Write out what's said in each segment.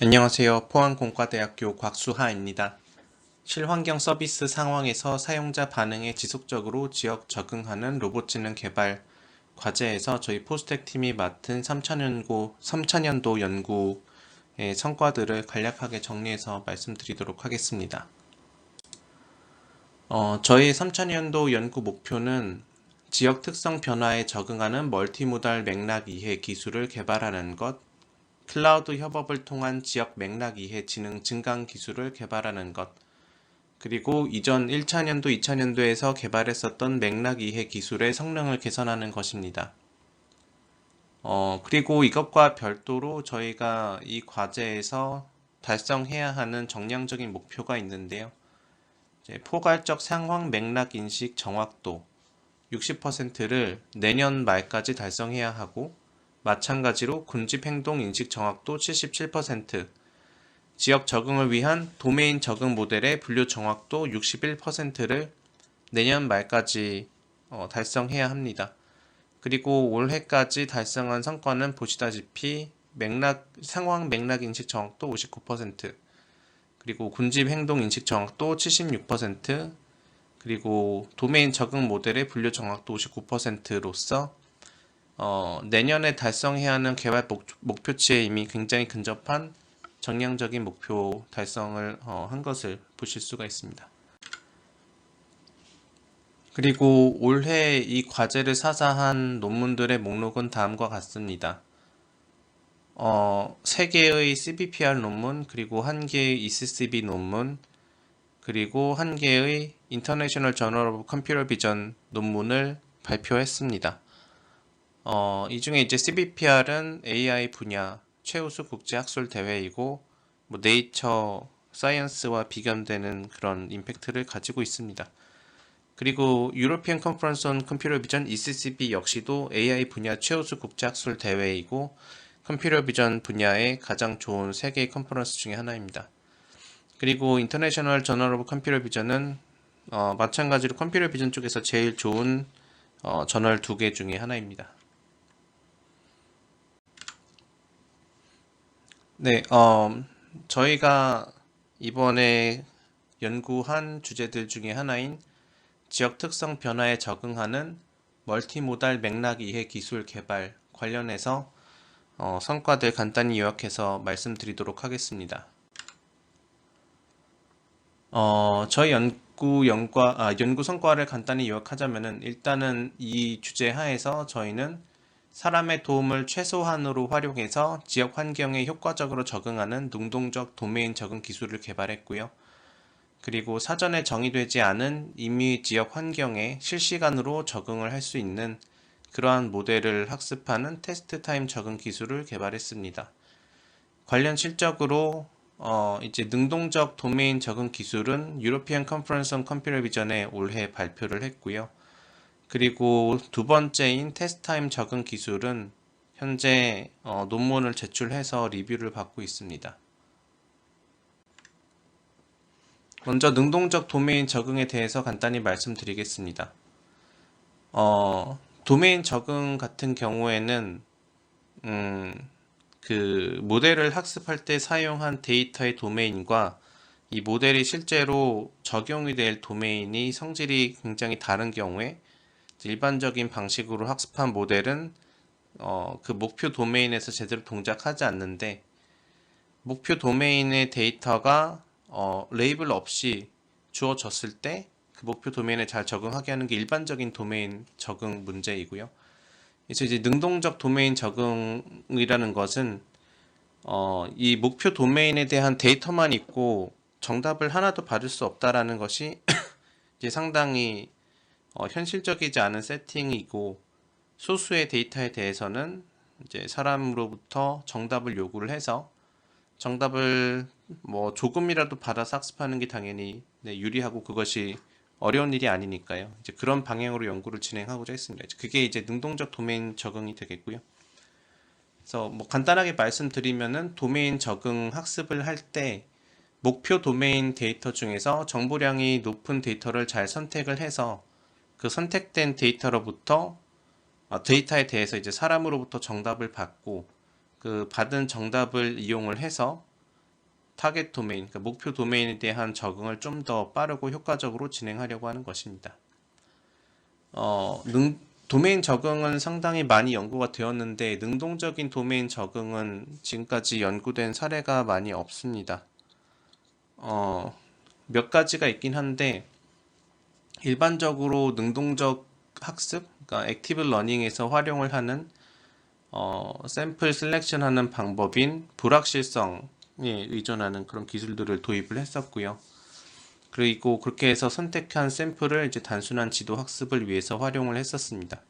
안녕하세요. 포항공과대학교 곽수하입니다. 실환경 서비스 상황에서 사용자 반응에 지속적으로 지역 적응하는 로봇지능 개발 과제에서 저희 포스텍 팀이 맡은 3차년도 연구의 성과들을 간략하게 정리해서 말씀드리도록 하겠습니다. 저희 3차년도 연구 목표는 지역 특성 변화에 적응하는 멀티모달 맥락 이해 기술을 개발하는 것, 클라우드 협업을 통한 지역 맥락 이해 지능 증강 기술을 개발하는 것, 그리고 이전 1차년도, 2차년도에서 개발했었던 맥락 이해 기술의 성능을 개선하는 것입니다. 그리고 이것과 별도로 저희가 이 과제에서 달성해야 하는 정량적인 목표가 있는데요. 포괄적 상황 맥락 인식 정확도 60%를 내년 말까지 달성해야 하고, 마찬가지로 군집 행동 인식 정확도 77%, 지역 적응을 위한 도메인 적응 모델의 분류 정확도 61%를 내년 말까지 달성해야 합니다. 그리고 올해까지 달성한 성과는 보시다시피 상황 맥락 인식 정확도 59%, 그리고 군집 행동 인식 정확도 76%, 그리고 도메인 적응 모델의 분류 정확도 59%로서 내년에 달성해야 하는 개발 목표치에 이미 굉장히 근접한 정량적인 목표 달성을 한 것을 보실 수가 있습니다. 그리고 올해 이 과제를 사사한 논문들의 목록은 다음과 같습니다. 3개의 CBPR 논문, 그리고 1개의 ECCB 논문, 그리고 1개의 International Journal of Computer Vision 논문을 발표했습니다. 이 중에 이제 CBPR은 AI 분야 최우수 국제 학술 대회이고, 네이처 사이언스와 비견되는 그런 임팩트를 가지고 있습니다. 그리고 유로피언 컨퍼런스 온 컴퓨터 비전 ECCB 역시도 AI 분야 최우수 국제 학술 대회이고, 컴퓨터 비전 분야의 가장 좋은 세계 컨퍼런스 중에 하나입니다. 그리고 인터내셔널 저널 오브 컴퓨터 비전은 마찬가지로 컴퓨터 비전 쪽에서 제일 좋은 저널 2개 중에 하나입니다. 네, 저희가 이번에 연구한 주제들 중에 하나인 지역 특성 변화에 적응하는 멀티모달 맥락 이해 기술 개발 관련해서 성과들 간단히 요약해서 말씀드리도록 하겠습니다. 저희 연구 성과를 간단히 요약하자면은, 일단은 이 주제 하에서 저희는 사람의 도움을 최소한으로 활용해서 지역 환경에 효과적으로 적응하는 능동적 도메인 적응 기술을 개발했고요. 그리고 사전에 정의되지 않은 임의 지역 환경에 실시간으로 적응을 할 수 있는 그러한 모델을 학습하는 테스트 타임 적응 기술을 개발했습니다. 관련 실적으로 이제 능동적 도메인 적응 기술은 유로피언 컨퍼런스 온 컴퓨터 비전에 올해 발표를 했고요. 그리고 두 번째인 테스트 타임 적응 기술은 현재 논문을 제출해서 리뷰를 받고 있습니다. 먼저 능동적 도메인 적응에 대해서 간단히 말씀드리겠습니다. 도메인 적응 같은 경우에는 그 모델을 학습할 때 사용한 데이터의 도메인과 이 모델이 실제로 적용이 될 도메인이 성질이 굉장히 다른 경우에, 일반적인 방식으로 학습한 모델은 그 목표 도메인에서 제대로 동작하지 않는데, 목표 도메인의 데이터가 레이블 없이 주어졌을 때 그 목표 도메인에 잘 적응하게 하는 게 일반적인 도메인 적응 문제이고요. 그래서 이제 능동적 도메인 적응이라는 것은 이 목표 도메인에 대한 데이터만 있고 정답을 하나도 받을 수 없다라는 것이 이제 상당히 현실적이지 않은 세팅이고, 소수의 데이터에 대해서는 이제 사람으로부터 정답을 요구를 해서 정답을 뭐 조금이라도 받아서 학습하는 게 당연히 유리하고, 그것이 어려운 일이 아니니까요. 이제 그런 방향으로 연구를 진행하고자 했습니다. 그게 이제 능동적 도메인 적응이 되겠고요. 그래서 뭐 간단하게 말씀드리면은, 도메인 적응 학습을 할 때 목표 도메인 데이터 중에서 정보량이 높은 데이터를 잘 선택을 해서 그 선택된 데이터로부터 데이터에 대해서 이제 사람으로부터 정답을 받고, 그 받은 정답을 이용을 해서 타겟 도메인, 그러니까 목표 도메인에 대한 적응을 좀 더 빠르고 효과적으로 진행하려고 하는 것입니다. 도메인 적응은 상당히 많이 연구가 되었는데 능동적인 도메인 적응은 지금까지 연구된 사례가 많이 없습니다. 몇 가지가 있긴 한데 일반적으로 능동적 학습, 그러니까 액티브 러닝에서 활용을 하는 샘플 셀렉션 하는 방법인 불확실성에 의존하는 그런 기술들을 도입을 했었고요. 그리고 그렇게 해서 선택한 샘플을 이제 단순한 지도 학습을 위해서 활용을 했었습니다.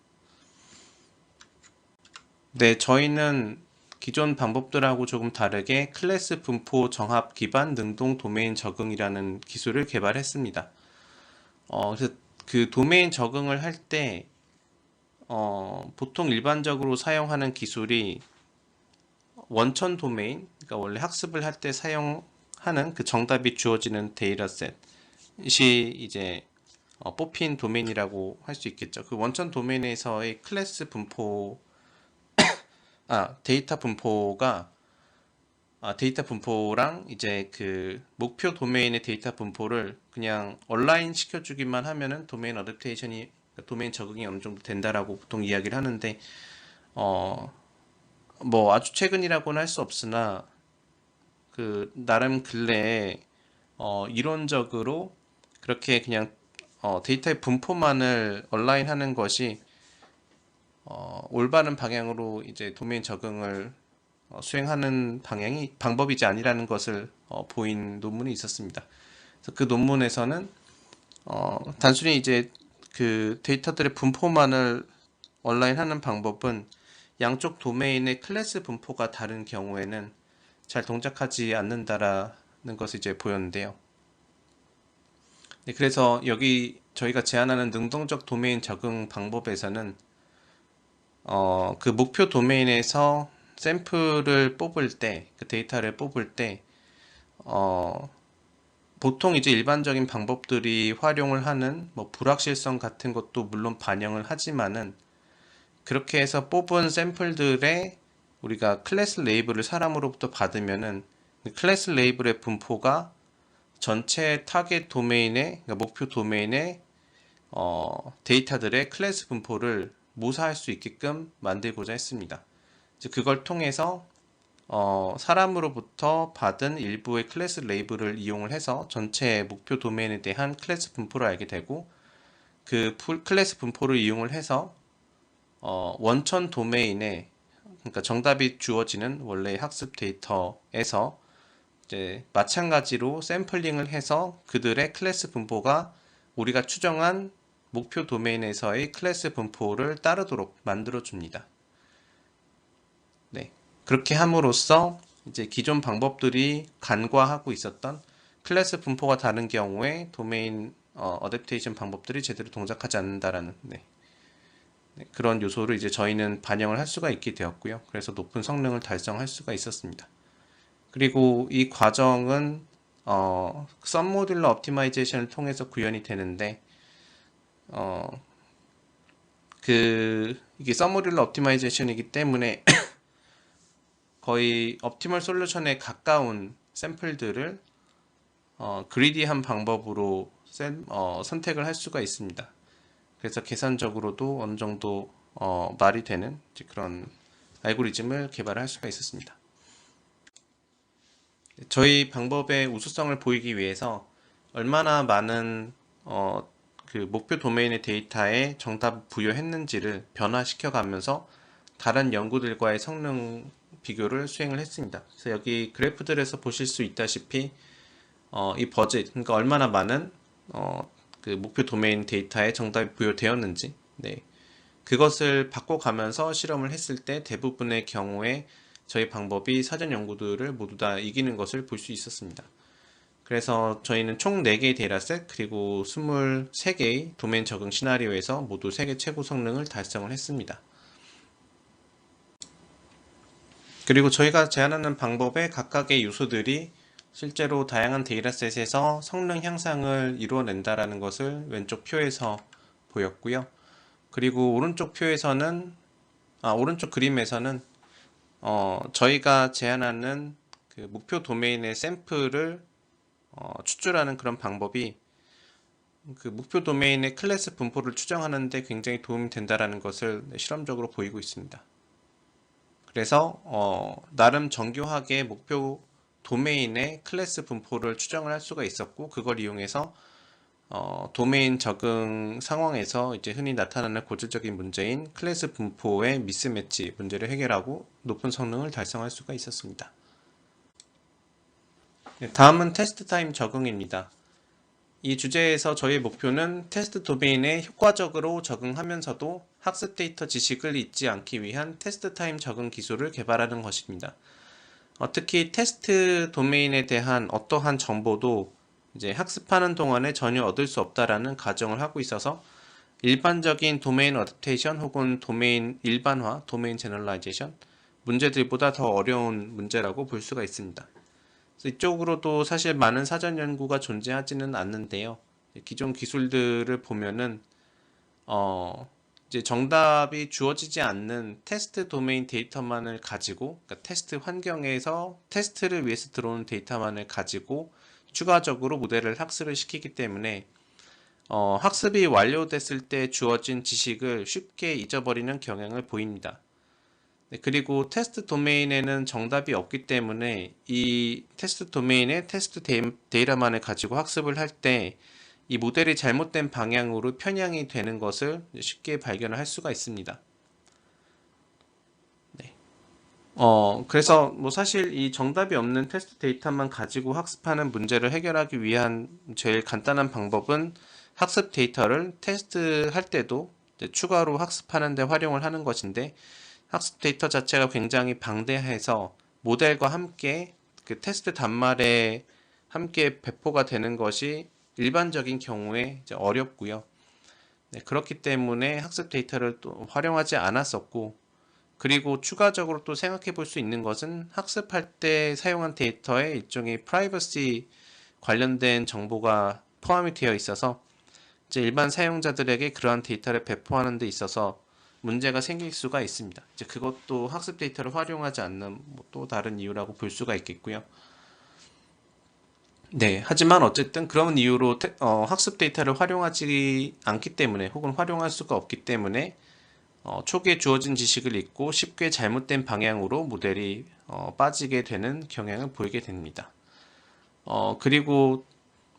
네, 저희는 기존 방법들하고 조금 다르게 클래스 분포 정합 기반 능동 도메인 적응이라는 기술을 개발했습니다. 그래서 그 도메인 적응을 할 때 보통 일반적으로 사용하는 기술이 원천 도메인, 그러니까 원래 학습을 할 때 사용하는 그 정답이 주어지는 데이터셋이 이제 뽑힌 도메인이라고 할 수 있겠죠. 그 원천 도메인에서의 클래스 분포, 데이터 분포가 데이터 분포랑 이제 그 목표 도메인의 데이터 분포를 그냥 얼라인 시켜주기만 하면은 도메인 어댑테이션이, 도메인 적응이 어느 정도 된다라고 보통 이야기를 하는데, 뭐 아주 최근이라고는 할 수 없으나 그 나름 근래에 이론적으로 그렇게 그냥 데이터의 분포만을 얼라인하는 것이 올바른 방향으로 이제 도메인 적응을 수행하는 방법이지 아니라는 것을 보인 논문이 있었습니다. 그래서 그 논문에서는 단순히 이제 그 데이터들의 분포만을 얼라인하는 방법은 양쪽 도메인의 클래스 분포가 다른 경우에는 잘 동작하지 않는다라는 것을 이제 보였는데요. 네, 그래서 여기 저희가 제안하는 능동적 도메인 적응 방법에서는 그 목표 도메인에서 샘플을 뽑을 때, 그 데이터를 뽑을 때 보통 이제 일반적인 방법들이 활용을 하는 뭐 불확실성 같은 것도 물론 반영을 하지만은 그렇게 해서 뽑은 샘플들의 우리가 클래스 레이블을 사람으로부터 받으면은 클래스 레이블의 분포가 전체 타겟 도메인의, 그러니까 목표 도메인의 데이터들의 클래스 분포를 모사할 수 있게끔 만들고자 했습니다. 그걸 통해서 사람으로부터 받은 일부의 클래스 레이블을 이용을 해서 전체 목표 도메인에 대한 클래스 분포를 알게 되고, 그 클래스 분포를 이용을 해서 원천 도메인에, 그러니까 정답이 주어지는 원래 학습 데이터에서 이제 마찬가지로 샘플링을 해서 그들의 클래스 분포가 우리가 추정한 목표 도메인에서의 클래스 분포를 따르도록 만들어 줍니다. 네. 그렇게 함으로써 이제 기존 방법들이 간과하고 있었던 클래스 분포가 다른 경우에 도메인 어댑테이션 방법들이 제대로 동작하지 않는다라는 그런 요소를 이제 저희는 반영을 할 수가 있게 되었고요. 그래서 높은 성능을 달성할 수가 있었습니다. 그리고 이 과정은 썸 모듈러 옵티마이제이션을 통해서 구현이 되는데 이게 썸 모듈러 옵티마이제이션이기 때문에 거의 옵티멀 솔루션에 가까운 샘플들을 그리디한 방법으로 선택을 할 수가 있습니다. 그래서 계산적으로도 어느 정도 말이 되는 그런 알고리즘을 개발할 수가 있었습니다. 저희 방법의 우수성을 보이기 위해서 얼마나 많은 그 목표 도메인의 데이터에 정답 부여했는지를 변화시켜 가면서 다른 연구들과의 성능 비교를 수행을 했습니다. 그래서 여기 그래프들에서 보실 수 있다시피 이 버짓, 그러니까 얼마나 많은 그 목표 도메인 데이터에 정답이 부여되었는지, 그것을 바꿔가면서 실험을 했을 때 대부분의 경우에 저희 방법이 사전 연구들을 모두 다 이기는 것을 볼 수 있었습니다. 그래서 저희는 총 4개의 데이터셋 그리고 23개의 도메인 적응 시나리오에서 모두 세계 최고 성능을 달성을 했습니다. 그리고 저희가 제안하는 방법의 각각의 요소들이 실제로 다양한 데이터셋에서 성능 향상을 이루어낸다라는 것을 왼쪽 표에서 보였고요. 그리고 오른쪽 그림에서는 저희가 제안하는 그 목표 도메인의 샘플을 추출하는 그런 방법이 그 목표 도메인의 클래스 분포를 추정하는 데 굉장히 도움이 된다라는 것을 실험적으로 보이고 있습니다. 그래서 나름 정교하게 목표 도메인의 클래스 분포를 추정을 할 수가 있었고, 그걸 이용해서 도메인 적응 상황에서 이제 흔히 나타나는 고질적인 문제인 클래스 분포의 미스매치 문제를 해결하고 높은 성능을 달성할 수가 있었습니다. 다음은 테스트 타임 적응입니다. 이 주제에서 저희의 목표는 테스트 도메인에 효과적으로 적응하면서도 학습 데이터 지식을 잊지 않기 위한 테스트 타임 적응 기술을 개발하는 것입니다. 특히 테스트 도메인에 대한 어떠한 정보도 이제 학습하는 동안에 전혀 얻을 수 없다라는 가정을 하고 있어서 일반적인 도메인 어댑테이션 혹은 도메인 일반화, 도메인 제너럴라이제이션 문제들보다 더 어려운 문제라고 볼 수가 있습니다. 이쪽으로도 사실 많은 사전 연구가 존재하지는 않는데요. 기존 기술들을 보면은 이제 정답이 주어지지 않는 테스트 도메인 데이터만을 가지고, 그러니까 테스트 환경에서 테스트를 위해서 들어오는 데이터만을 가지고 추가적으로 모델을 학습을 시키기 때문에 학습이 완료됐을 때 주어진 지식을 쉽게 잊어버리는 경향을 보입니다. 그리고 테스트 도메인에는 정답이 없기 때문에 이 테스트 도메인의 테스트 데이터만을 가지고 학습을 할 때 이 모델이 잘못된 방향으로 편향이 되는 것을 쉽게 발견을 할 수가 있습니다. 네. 그래서 뭐 사실 이 정답이 없는 테스트 데이터만 가지고 학습하는 문제를 해결하기 위한 제일 간단한 방법은 학습 데이터를 테스트할 때도 추가로 학습하는 데 활용을 하는 것인데, 학습 데이터 자체가 굉장히 방대해서 모델과 함께 그 테스트 단말에 함께 배포가 되는 것이 일반적인 경우에 이제 어렵고요. 네, 그렇기 때문에 학습 데이터를 또 활용하지 않았었고, 그리고 추가적으로 또 생각해 볼 수 있는 것은 학습할 때 사용한 데이터에 일종의 프라이버시 관련된 정보가 포함이 되어 있어서 이제 일반 사용자들에게 그러한 데이터를 배포하는 데 있어서 문제가 생길 수가 있습니다. 이제 그것도 학습 데이터를 활용하지 않는 뭐또 다른 이유라고 볼 수가 있겠고요. 네, 하지만 어쨌든 그런 이유로 학습 데이터를 활용하지 않기 때문에 혹은 활용할 수가 없기 때문에 초기에 주어진 지식을 잊고 쉽게 잘못된 방향으로 모델이 빠지게 되는 경향을 보이게 됩니다. 그리고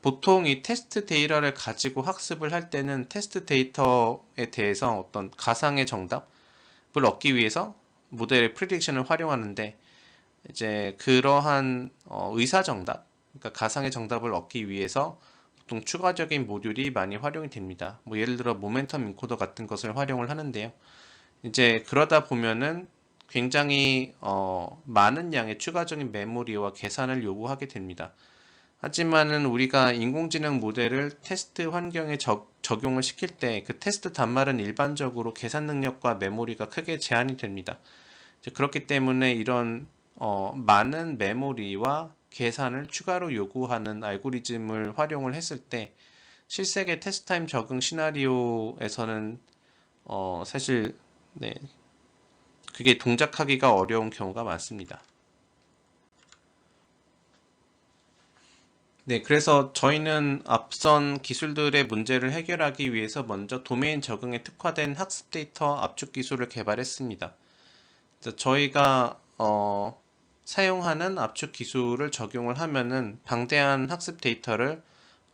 보통 이 테스트 데이터를 가지고 학습을 할 때는 테스트 데이터에 대해서 어떤 가상의 정답을 얻기 위해서 모델의 프리딕션을 활용하는데, 이제 그러한 의사 정답, 그러니까 가상의 정답을 얻기 위해서 보통 추가적인 모듈이 많이 활용이 됩니다. 뭐 예를 들어 모멘텀 인코더 같은 것을 활용을 하는데요. 이제 그러다 보면은 굉장히 많은 양의 추가적인 메모리와 계산을 요구하게 됩니다. 하지만은 우리가 인공지능 모델을 테스트 환경에 적용을 시킬 때 그 테스트 단말은 일반적으로 계산 능력과 메모리가 크게 제한이 됩니다. 이제 그렇기 때문에 이런 많은 메모리와 계산을 추가로 요구하는 알고리즘을 활용을 했을 때 실생의 테스트 타임 적응 시나리오에서는 사실 네, 그게 동작하기가 어려운 경우가 많습니다. 네, 그래서 저희는 앞선 기술들의 문제를 해결하기 위해서 먼저 도메인 적응에 특화된 학습 데이터 압축 기술을 개발했습니다. 그래서 저희가 사용하는 압축 기술을 적용을 하면은 방대한 학습 데이터를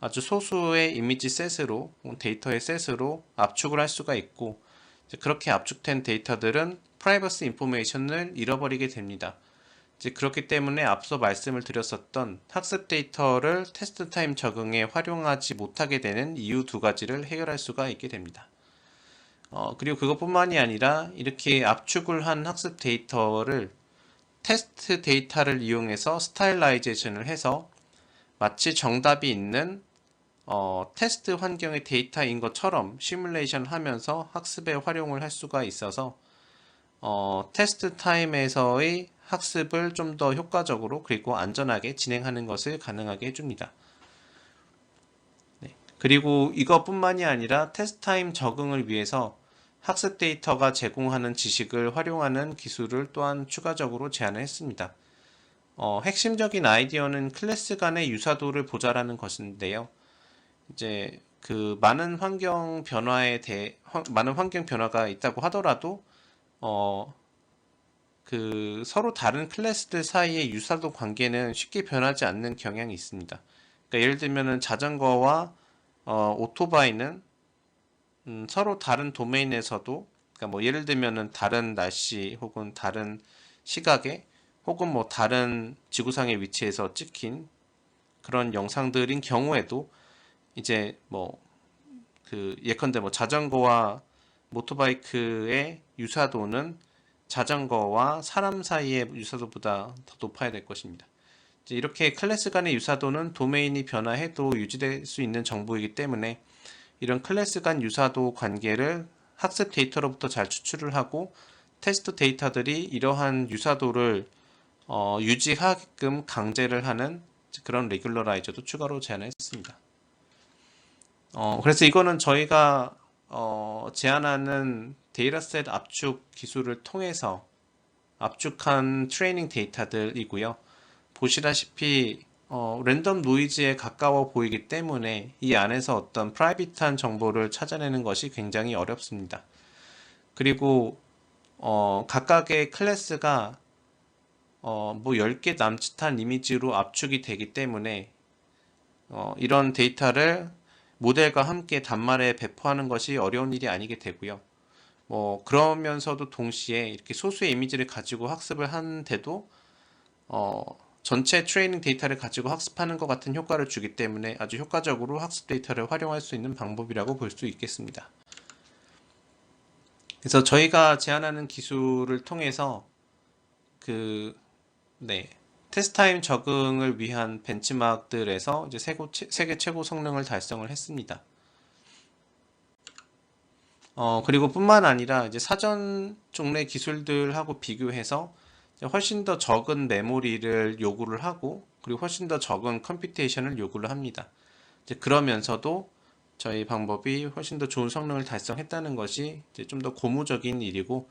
아주 소수의 이미지 셋으로, 데이터의 셋으로 압축을 할 수가 있고, 이제 그렇게 압축된 데이터들은 프라이버시 인포메이션을 잃어버리게 됩니다. 이제 그렇기 때문에 앞서 말씀을 드렸었던 학습 데이터를 테스트 타임 적응에 활용하지 못하게 되는 이유 두 가지를 해결할 수가 있게 됩니다. 그리고 그것뿐만이 아니라 이렇게 압축을 한 학습 데이터를 테스트 데이터를 이용해서 스타일라이제이션을 해서 마치 정답이 있는 테스트 환경의 데이터인 것처럼 시뮬레이션 하면서 학습에 활용을 할 수가 있어서 테스트 타임에서의 학습을 좀 더 효과적으로 그리고 안전하게 진행하는 것을 가능하게 해줍니다. 네. 그리고 이것뿐만이 아니라 테스트 타임 적응을 위해서 학습 데이터가 제공하는 지식을 활용하는 기술을 또한 추가적으로 제안을 했습니다. 핵심적인 아이디어는 클래스 간의 유사도를 보자라는 것인데요. 이제 그 많은 환경 변화가 있다고 하더라도 어, 그 서로 다른 클래스들 사이의 유사도 관계는 쉽게 변하지 않는 경향이 있습니다. 그러니까 예를 들면은 자전거와 오토바이는 서로 다른 도메인에서도, 그러니까 뭐 예를 들면은 다른 날씨 혹은 다른 시각에 혹은 뭐 다른 지구상의 위치에서 찍힌 그런 영상들인 경우에도 이제 뭐 그 예컨대 뭐 자전거와 모토바이크의 유사도는 자전거와 사람 사이의 유사도보다 더 높아야 될 것입니다. 이제 이렇게 클래스 간의 유사도는 도메인이 변화해도 유지될 수 있는 정보이기 때문에 이런 클래스 간 유사도 관계를 학습 데이터로부터 잘 추출을 하고 테스트 데이터들이 이러한 유사도를 유지하게끔 강제를 하는 그런 레귤러라이저도 추가로 제안했습니다. 그래서 이거는 저희가 제안하는 데이터셋 압축 기술을 통해서 압축한 트레이닝 데이터들이고요. 보시다시피 랜덤 노이즈에 가까워 보이기 때문에 이 안에서 어떤 프라이빗한 정보를 찾아내는 것이 굉장히 어렵습니다. 그리고 각각의 클래스가 뭐 10개 남짓한 이미지로 압축이 되기 때문에 이런 데이터를 모델과 함께 단말에 배포하는 것이 어려운 일이 아니게 되고요. 뭐 그러면서도 동시에 이렇게 소수의 이미지를 가지고 학습을 하는데도 전체 트레이닝 데이터를 가지고 학습하는 것 같은 효과를 주기 때문에 아주 효과적으로 학습 데이터를 활용할 수 있는 방법이라고 볼 수 있겠습니다. 그래서 저희가 제안하는 기술을 통해서 테스트 타임 적응을 위한 벤치마크들에서 이제 세계 최고 성능을 달성을 했습니다. 그리고 뿐만 아니라 이제 사전 종래 기술들하고 비교해서 훨씬 더 적은 메모리를 요구를 하고 그리고 훨씬 더 적은 컴퓨테이션을 요구를 합니다. 이제 그러면서도 저희 방법이 훨씬 더 좋은 성능을 달성했다는 것이 이제 좀 더 고무적인 일이고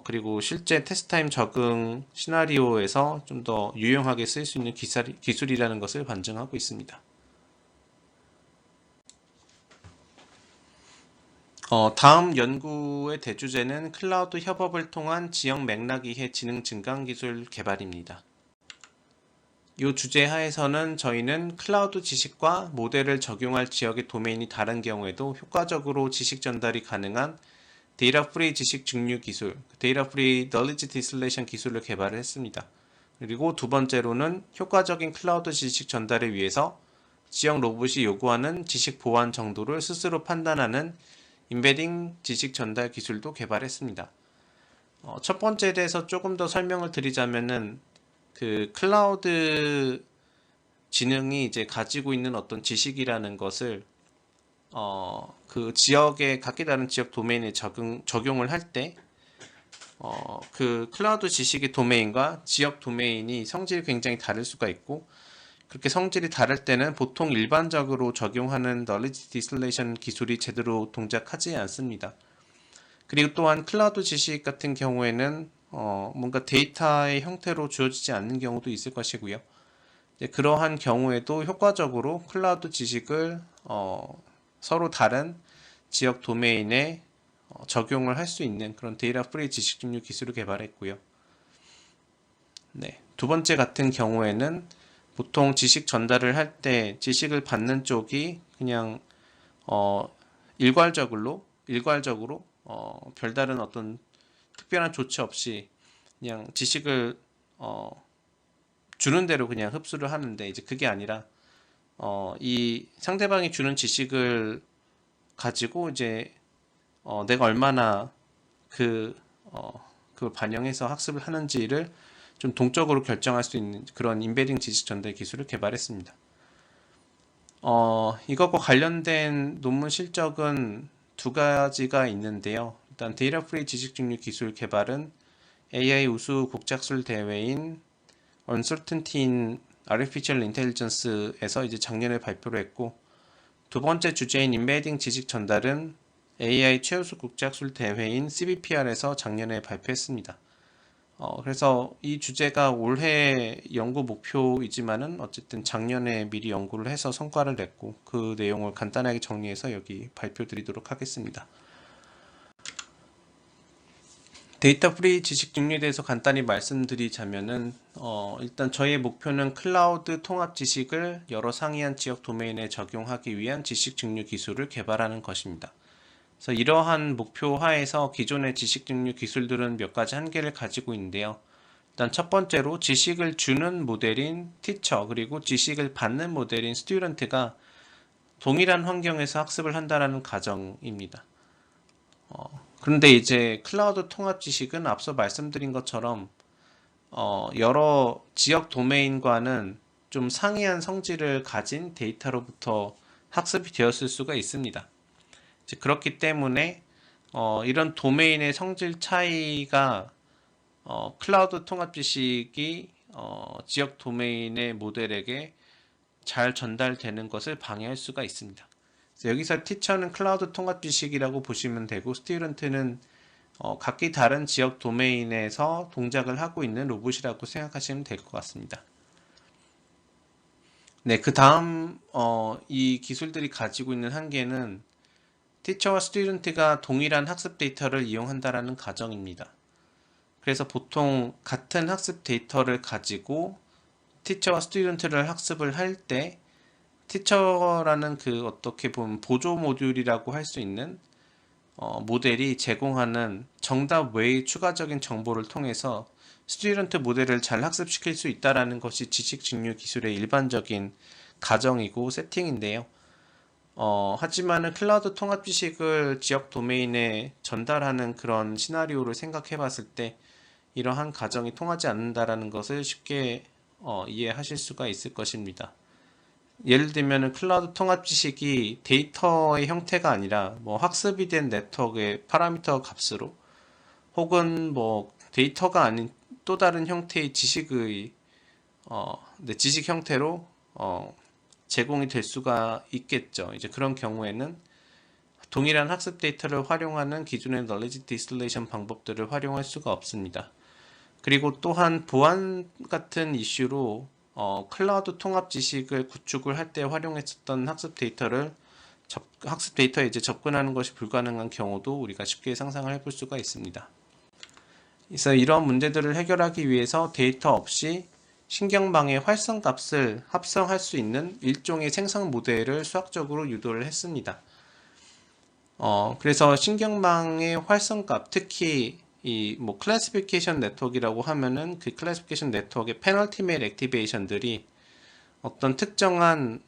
그리고 실제 테스트 타임 적응 시나리오에서 좀 더 유용하게 쓸 수 있는 기술이라는 것을 반증하고 있습니다. 다음 연구의 대주제는 클라우드 협업을 통한 지역 맥락 이해 지능 증강 기술 개발입니다. 이 주제 하에서는 저희는 클라우드 지식과 모델을 적용할 지역의 도메인이 다른 경우에도 효과적으로 지식 전달이 가능한 데이터 프리 지식 증류 기술, 데이터 프리 knowledge distillation 기술을 개발을 했습니다. 그리고 두 번째로는 효과적인 클라우드 지식 전달을 위해서 지역 로봇이 요구하는 지식 보안 정도를 스스로 판단하는 임베딩 지식 전달 기술도 개발했습니다. 첫 번째에 대해서 조금 더 설명을 드리자면은 그 클라우드 지능이 이제 가지고 있는 어떤 지식이라는 것을 그 지역의 각기 다른 지역 도메인에 적용을 할 때 그 클라우드 지식의 도메인과 지역 도메인이 성질이 굉장히 다를 수가 있고 그렇게 성질이 다를 때는 보통 일반적으로 적용하는 knowledge distillation 기술이 제대로 동작하지 않습니다. 그리고 또한 클라우드 지식 같은 경우에는 뭔가 데이터의 형태로 주어지지 않는 경우도 있을 것이고요. 그러한 경우에도 효과적으로 클라우드 지식을 서로 다른 지역 도메인에 적용을 할 수 있는 그런 데이터 프리 지식 증류 기술을 개발했고요. 두 번째 같은 경우에는 보통 지식 전달을 할 때 지식을 받는 쪽이 그냥 일괄적으로 별다른 어떤 특별한 조치 없이 그냥 지식을 주는 대로 그냥 흡수를 하는데 이제 그게 아니라 이 상대방이 주는 지식을 가지고 이제 내가 얼마나 그걸 반영해서 학습을 하는지를 좀 동적으로 결정할 수 있는 그런 임베딩 지식 전달 기술을 개발했습니다. 이것과 관련된 논문 실적은 두 가지가 있는데요. 일단 데이터 프리 지식 증류 기술 개발은 AI 우수 국제학술 대회인 Uncertainty in Artificial Intelligence에서 이제 작년에 발표를 했고, 두 번째 주제인 임베딩 지식 전달은 AI 최우수 국제학술 대회인 CBPR에서 작년에 발표했습니다. 그래서 이 주제가 올해 연구 목표이지만은 어쨌든 작년에 미리 연구를 해서 성과를 냈고 그 내용을 간단하게 정리해서 여기 발표드리도록 하겠습니다. 데이터 프리 지식 중류에 대해서 간단히 말씀드리자면은 일단 저희의 목표는 클라우드 통합 지식을 여러 상이한 지역 도메인에 적용하기 위한 지식 증류 기술을 개발하는 것입니다. 그래서 이러한 목표 하에서 기존의 지식 증류 기술들은 몇 가지 한계를 가지고 있는데요. 일단 첫 번째로 지식을 주는 모델인 티처 그리고 지식을 받는 모델인 스튜던트가 동일한 환경에서 학습을 한다는 가정입니다. 그런데 이제 클라우드 통합 지식은 앞서 말씀드린 것처럼 여러 지역 도메인과는 좀 상이한 성질을 가진 데이터로부터 학습이 되었을 수가 있습니다. 그렇기 때문에 이런 도메인의 성질 차이가 클라우드 통합 지식이 지역 도메인의 모델에게 잘 전달되는 것을 방해할 수가 있습니다. 여기서 티처는 클라우드 통합 지식이라고 보시면 되고 스튜던트는 각기 다른 지역 도메인에서 동작을 하고 있는 로봇이라고 생각하시면 될 것 같습니다. 네, 그 다음 이 기술들이 가지고 있는 한계는 티처와 스튜던트가 동일한 학습 데이터를 이용한다라는 가정입니다. 그래서 보통 같은 학습 데이터를 가지고 티처와 스튜던트를 학습을 할 때 티처라는 그 어떻게 보면 보조 모듈이라고 할 수 있는 모델이 제공하는 정답 외의 추가적인 정보를 통해서 스튜던트 모델을 잘 학습시킬 수 있다는 것이 지식 증류 기술의 일반적인 가정이고 세팅인데요. 하지만은 클라우드 통합 지식을 지역 도메인에 전달하는 그런 시나리오를 생각해 봤을 때 이러한 가정이 통하지 않는다라는 것을 쉽게 이해하실 수가 있을 것입니다. 예를 들면 클라우드 통합 지식이 데이터의 형태가 아니라 뭐 학습이 된 네트워크의 파라미터 값으로 혹은 뭐 데이터가 아닌 또 다른 형태의 지식의 지식 형태로 제공이 될 수가 있겠죠. 이제 그런 경우에는 동일한 학습 데이터를 활용하는 기존의 knowledge distillation 방법들을 활용할 수가 없습니다. 그리고 또한 보안 같은 이슈로 클라우드 통합 지식을 구축을 할 때 활용했었던 학습 데이터에 이제 접근하는 것이 불가능한 경우도 우리가 쉽게 상상을 해볼 수가 있습니다. 그래서 이런 문제들을 해결하기 위해서 데이터 없이 신경망의 활성 값을 합성할 수 있는 일종의 생성 모델을 수학적으로 유도를 했습니다. 그래서 신경망의 활성값, 특히 이 뭐 클래시피케이션 네트워크라고 하면은 그 클래시피케이션 네트워크의 페널티메일 액티베이션들이 어떤 특정한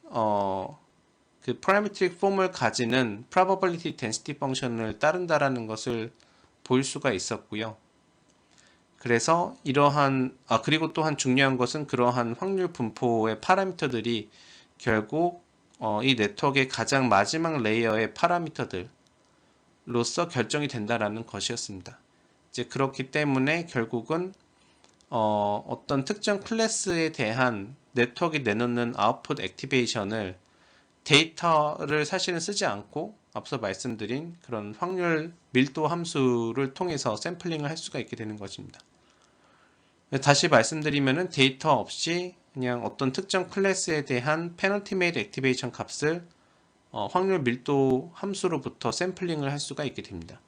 그 parametric 폼을 가지는 probability density 펑션을 따른다라는 것을 볼 수가 있었고요. 그래서 이러한 그리고 또한 중요한 것은 그러한 확률 분포의 파라미터들이 결국 이 네트워크의 가장 마지막 레이어의 파라미터들로서 결정이 된다라는 것이었습니다. 이제 그렇기 때문에 결국은 어떤 특정 클래스에 대한 네트워크에 내놓는 아웃풋 액티베이션을 데이터를 사실은 쓰지 않고 앞서 말씀드린 그런 확률 밀도 함수를 통해서 샘플링을 할 수가 있게 되는 것입니다. 다시 말씀드리면은 데이터 없이 그냥 어떤 특정 클래스에 대한 페널티메이드 액티베이션 값을 확률 밀도 함수로부터 샘플링을 할 수가 있게 됩니다.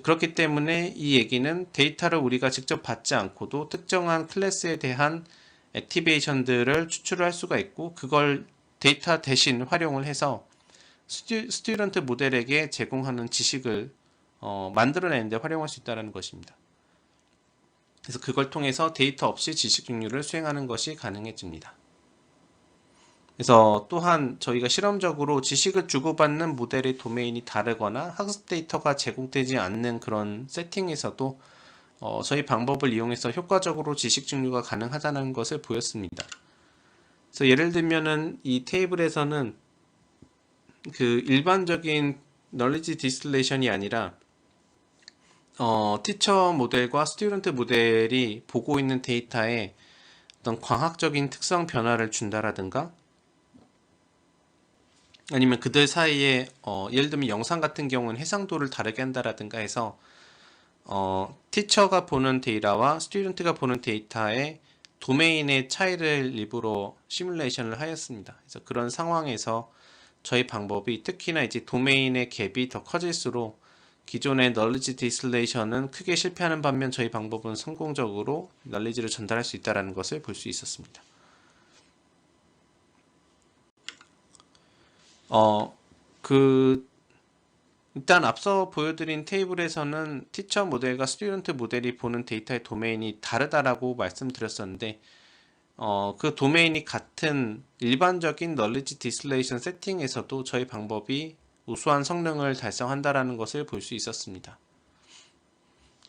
그렇기 때문에 이 얘기는 데이터를 우리가 직접 받지 않고도 특정한 클래스에 대한 액티베이션들을 추출을 할 수가 있고 그걸 데이터 대신 활용을 해서 스튜던트 모델에게 제공하는 지식을 만들어내는데 활용할 수 있다는 것입니다. 그래서 그걸 통해서 데이터 없이 지식 증류를 수행하는 것이 가능해집니다. 그래서 또한 저희가 실험적으로 지식을 주고받는 모델의 도메인이 다르거나 학습 데이터가 제공되지 않는 그런 세팅에서도 저희 방법을 이용해서 효과적으로 지식 증류가 가능하다는 것을 보였습니다. 그래서 예를 들면은 이 테이블에서는 그 일반적인 knowledge distillation이 아니라 티처 모델과 스튜던트 모델이 보고 있는 데이터에 어떤 광학적인 특성 변화를 준다라든가 아니면 그들 사이에 예를 들면 영상 같은 경우는 해상도를 다르게 한다라든가 해서 티처가 보는 데이터와 스튜던트가 보는 데이터의 도메인의 차이를 일부러 시뮬레이션을 하였습니다. 그래서 그런 상황에서 저희 방법이 특히나 이제 도메인의 갭이 더 커질수록 기존의 널리지 디스레이션은 크게 실패하는 반면 저희 방법은 성공적으로 널리지를 전달할 수 있다는 것을 볼 수 있었습니다. 일단 앞서 보여드린 테이블에서는 티처 모델과 스튜던트 모델이 보는 데이터의 도메인이 다르다라고 말씀드렸었는데 그 도메인이 같은 일반적인 널리지 디스레이션 세팅에서도 저희 방법이 우수한 성능을 달성한다라는 것을 볼 수 있었습니다.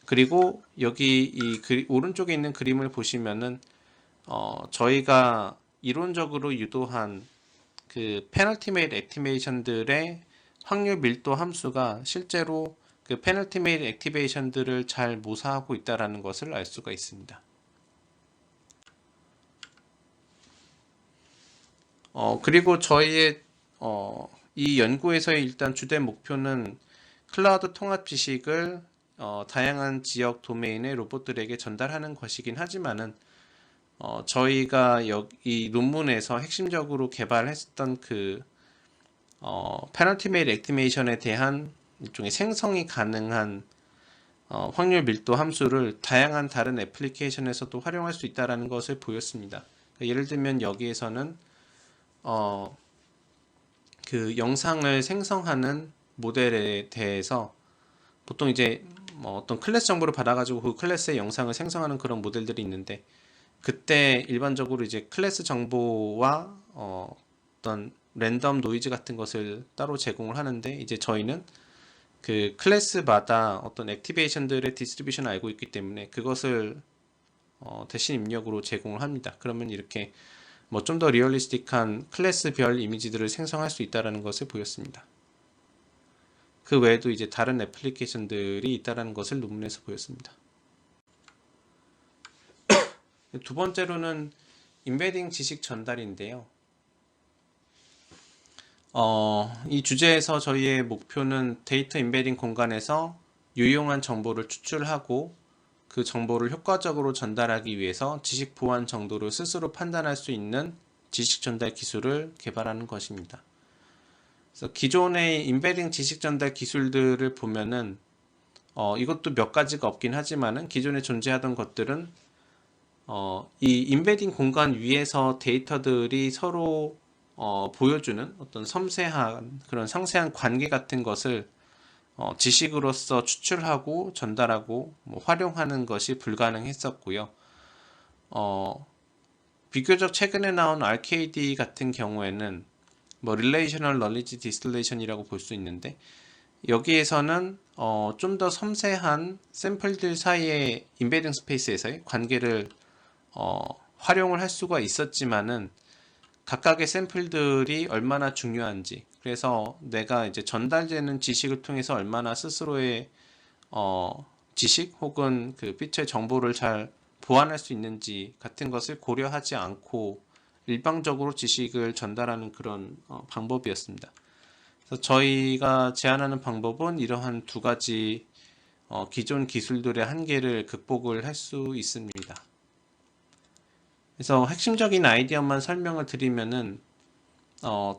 그리고 여기 오른쪽에 있는 그림을 보시면은 저희가 이론적으로 유도한 그 페널티메일 액티베이션들의 확률 밀도 함수가 실제로 그 페널티메일 액티베이션들을 잘 모사하고 있다는 것을 알 수가 있습니다. 그리고 저희의 이 연구에서의 일단 주된 목표는 클라우드 통합 지식을 다양한 지역 도메인의 로봇들에게 전달하는 것이긴 하지만은 저희가 이 논문에서 핵심적으로 개발했던 그 페널티 메일 액티베이션에 대한 일종의 생성이 가능한 확률 밀도 함수를 다양한 다른 애플리케이션에서도 활용할 수 있다는 것을 보였습니다. 그러니까 예를 들면 여기에서는 그 영상을 생성하는 모델에 대해서 보통 이제 어떤 클래스 정보를 받아가지고 그 클래스의 영상을 생성하는 그런 모델들이 있는데 그때 일반적으로 이제 클래스 정보와 어떤 랜덤 노이즈 같은 것을 따로 제공을 하는데 이제 저희는 그 클래스마다 어떤 액티베이션들의 디스트리뷰션을 알고 있기 때문에 그것을 대신 입력으로 제공을 합니다. 그러면 이렇게 뭐 좀 더 리얼리스틱한 클래스별 이미지들을 생성할 수 있다는 것을 보였습니다. 그 외에도 이제 다른 애플리케이션들이 있다는 것을 논문에서 보였습니다. 두 번째로는 임베딩 지식 전달인데요. 이 주제에서 저희의 목표는 데이터 임베딩 공간에서 유용한 정보를 추출하고 그 정보를 효과적으로 전달하기 위해서 지식 보안 정도를 스스로 판단할 수 있는 지식 전달 기술을 개발하는 것입니다. 그래서 기존의 임베딩 지식 전달 기술들을 보면은 이것도 몇 가지가 없긴 하지만은 기존에 존재하던 것들은 이 임베딩 공간 위에서 데이터들이 서로 보여주는 어떤 섬세한 그런 상세한 관계 같은 것을 지식으로서 추출하고 전달하고 활용하는 것이 불가능했었고요. 비교적 최근에 나온 RKD 같은 경우에는 Relational Knowledge Distillations이라고 볼 수 있는데 여기에서는 좀 더 섬세한 샘플들 사이의 임베딩 스페이스에서의 관계를 활용을 할 수가 있었지만은 각각의 샘플들이 얼마나 중요한지 그래서 내가 이제 전달되는 지식을 통해서 얼마나 스스로의 지식 혹은 그 피처의 정보를 잘 보완할 수 있는지 같은 것을 고려하지 않고 일방적으로 지식을 전달하는 그런 방법이었습니다. 그래서 저희가 제안하는 방법은 이러한 두 가지 기존 기술들의 한계를 극복을 할 수 있습니다. 그래서 핵심적인 아이디어만 설명을 드리면은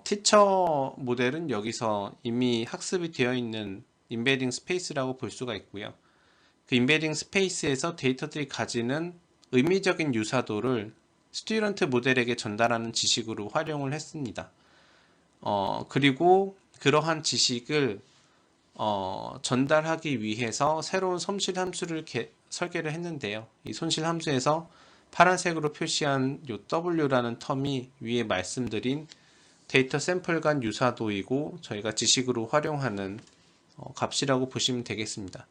티처 모델은 여기서 이미 학습이 되어 있는 임베딩 스페이스라고 볼 수가 있고요. 그 임베딩 스페이스에서 데이터들이 가지는 의미적인 유사도를 스튜던트 모델에게 전달하는 지식으로 활용을 했습니다. 그리고 그러한 지식을 전달하기 위해서 새로운 손실 함수를 설계를 했는데요. 이 손실 함수에서 파란색으로 표시한 요 W라는 텀이 위에 말씀드린 데이터 샘플 간 유사도이고 저희가 지식으로 활용하는 값이라고 보시면 되겠습니다.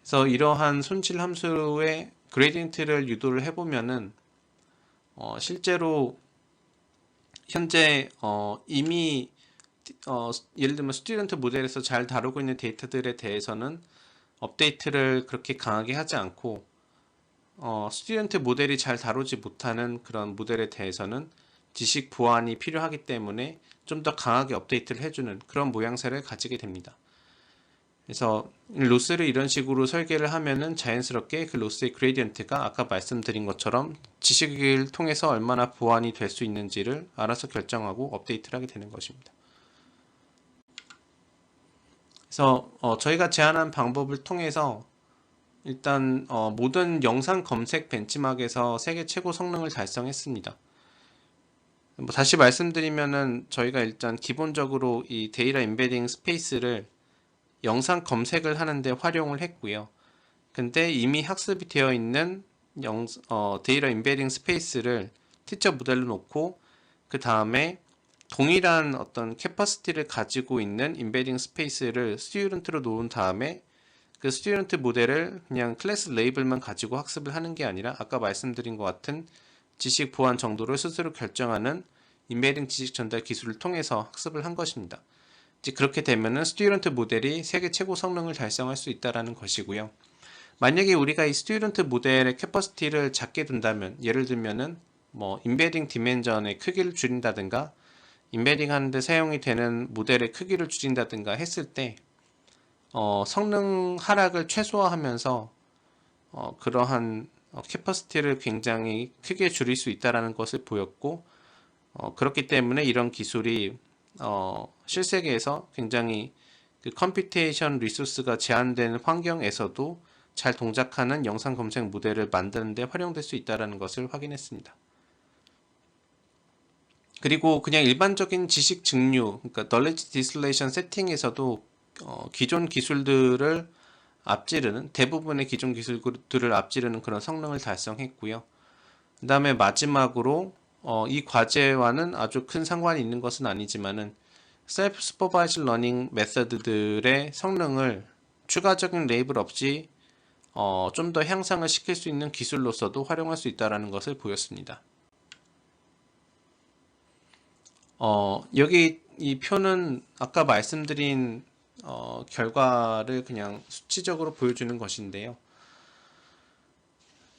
그래서 이러한 손실 함수의 그레디언트를 유도를 해보면은 실제로 현재 이미 예를 들면 스튜던트 모델에서 잘 다루고 있는 데이터들에 대해서는 업데이트를 그렇게 강하게 하지 않고 스튜던트 모델이 잘 다루지 못하는 그런 모델에 대해서는 지식 보완이 필요하기 때문에 좀 더 강하게 업데이트를 해주는 그런 모양새를 가지게 됩니다. 그래서 로스를 이런 식으로 설계를 하면은 자연스럽게 그 로스의 그레디언트가 아까 말씀드린 것처럼 지식을 통해서 얼마나 보완이 될 수 있는지를 알아서 결정하고 업데이트를 하게 되는 것입니다. 그래서 저희가 제안한 방법을 통해서 일단 모든 영상 검색 벤치마크에서 세계 최고 성능을 달성했습니다. 뭐 다시 말씀드리면은 저희가 일단 기본적으로 이 데이터 임베딩 스페이스를 영상 검색을 하는데 활용을 했고요. 근데 이미 학습이 되어 있는 데이터 임베딩 스페이스를 티처 모델로 놓고 그 다음에 동일한 어떤 캐퍼시티를 가지고 있는 임베딩 스페이스를 스튜던트로 놓은 다음에 그 스튜던트 모델을 그냥 클래스 레이블만 가지고 학습을 하는 게 아니라 아까 말씀드린 것 같은 지식 보완 정도를 스스로 결정하는 임베딩 지식 전달 기술을 통해서 학습을 한 것입니다. 이제 그렇게 되면은 스튜던트 모델이 세계 최고 성능을 달성할 수 있다라는 것이고요. 만약에 우리가 이 스튜던트 모델의 캐퍼시티를 작게 둔다면, 예를 들면은 뭐 임베딩 디멘전의 크기를 줄인다든가 임베딩 하는데 사용이 되는 모델의 크기를 줄인다든가 했을 때 성능 하락을 최소화하면서 그러한 캐퍼시티를 굉장히 크게 줄일 수 있다라는 것을 보였고 그렇기 때문에 이런 기술이 실세계에서 굉장히 그 컴퓨테이션 리소스가 제한되는 환경에서도 잘 동작하는 영상 검색 모델을 만드는 데 활용될 수 있다는 것을 확인했습니다. 그리고 그냥 일반적인 지식 증류, 그러니까 knowledge distillation 세팅에서도 기존 기술들을 앞지르는 대부분의 기존 기술들을 앞지르는 그런 성능을 달성했고요. 그 다음에 마지막으로 이 과제와는 아주 큰 상관이 있는 것은 아니지만은 셀프 슈퍼바이즈 러닝 메서드들의 성능을 추가적인 레이블 없이 좀 더 향상을 시킬 수 있는 기술로서도 활용할 수 있다는 것을 보였습니다. 여기 이 표는 아까 말씀드린 결과를 그냥 수치적으로 보여주는 것인데요.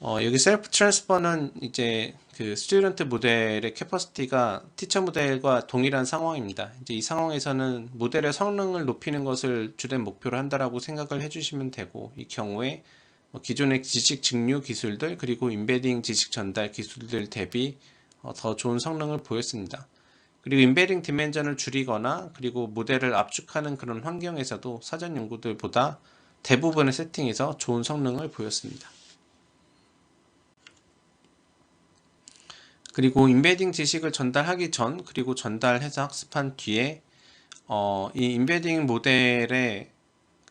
여기 셀프 트랜스퍼는 이제 그 스튜던트 모델의 캐퍼시티가 티처 모델과 동일한 상황입니다. 이제 이 상황에서는 모델의 성능을 높이는 것을 주된 목표로 한다라고 생각을 해주시면 되고, 이 경우에 기존의 지식 증류 기술들 그리고 임베딩 지식 전달 기술들 대비 더 좋은 성능을 보였습니다. 그리고 임베딩 디멘전을 줄이거나 그리고 모델을 압축하는 그런 환경에서도 사전 연구들보다 대부분의 세팅에서 좋은 성능을 보였습니다. 그리고 임베딩 지식을 전달하기 전 그리고 전달해서 학습한 뒤에 이 임베딩 모델의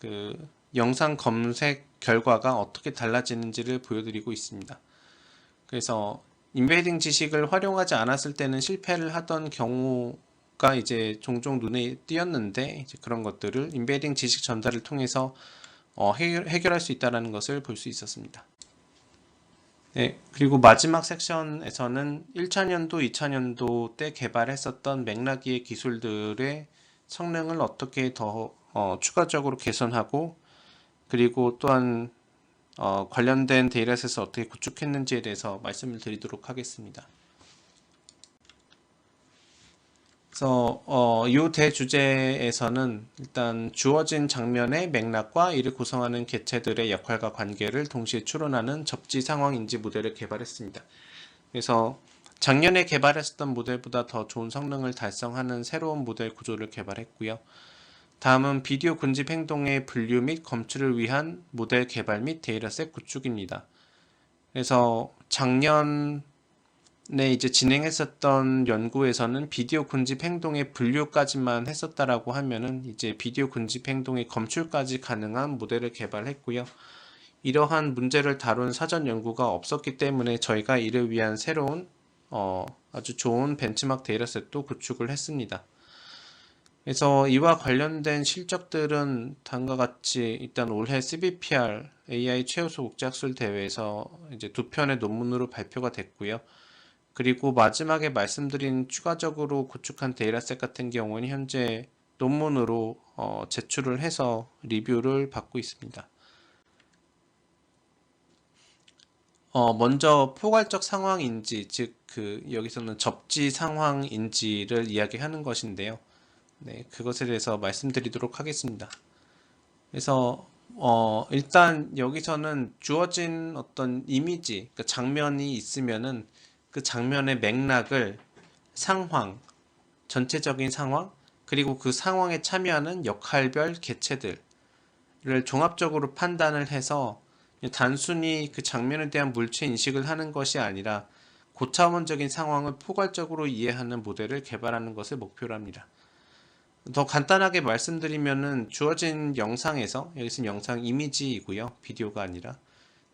그 영상 검색 결과가 어떻게 달라지는지를 보여드리고 있습니다. 그래서 임베딩 지식을 활용하지 않았을 때는 실패를 하던 경우가 이제 종종 눈에 띄었는데 이제 그런 것들을 임베딩 지식 전달을 통해서 해결할 수 있다는 것을 볼 수 있었습니다. 네, 그리고 마지막 섹션에서는 1차년도, 2차년도 때 개발했었던 맥락기의 기술들의 성능을 어떻게 더 추가적으로 개선하고 그리고 또한 관련된 데이터셋을 어떻게 구축했는지에 대해서 말씀을 드리도록 하겠습니다. 그래서 이 대주제에서는 일단 주어진 장면의 맥락과 이를 구성하는 개체들의 역할과 관계를 동시에 추론하는 접지 상황 인지 모델을 개발했습니다. 그래서 작년에 개발했었던 모델보다 더 좋은 성능을 달성하는 새로운 모델 구조를 개발했고요. 다음은 비디오 군집 행동의 분류 및 검출을 위한 모델 개발 및 데이터셋 구축입니다. 그래서 작년에 이제 진행했었던 연구에서는 비디오 군집 행동의 분류까지만 했었다라고 하면은 이제 비디오 군집 행동의 검출까지 가능한 모델을 개발했고요. 이러한 문제를 다룬 사전 연구가 없었기 때문에 저희가 이를 위한 새로운 아주 좋은 벤치마크 데이터셋도 구축을 했습니다. 그래서 이와 관련된 실적들은 다음과 같이 일단 올해 CBPR AI 최우수 국제학술 대회에서 이제 2편의 논문으로 발표가 됐고요. 그리고 마지막에 말씀드린 추가적으로 구축한 데이터셋 같은 경우는 현재 논문으로 제출을 해서 리뷰를 받고 있습니다. 먼저 포괄적 상황 인지, 즉 여기서는 접지 상황 인지를 이야기하는 것인데요. 네, 그것에 대해서 말씀드리도록 하겠습니다. 그래서 일단 여기서는 주어진 어떤 이미지, 그러니까 장면이 있으면은 그 장면의 맥락을 상황, 전체적인 상황, 그리고 그 상황에 참여하는 역할별 개체들을 종합적으로 판단을 해서 단순히 그 장면에 대한 물체 인식을 하는 것이 아니라 고차원적인 상황을 포괄적으로 이해하는 모델을 개발하는 것을 목표로 합니다. 더 간단하게 말씀드리면은 주어진 영상에서, 여기서는 영상 이미지이고요. 비디오가 아니라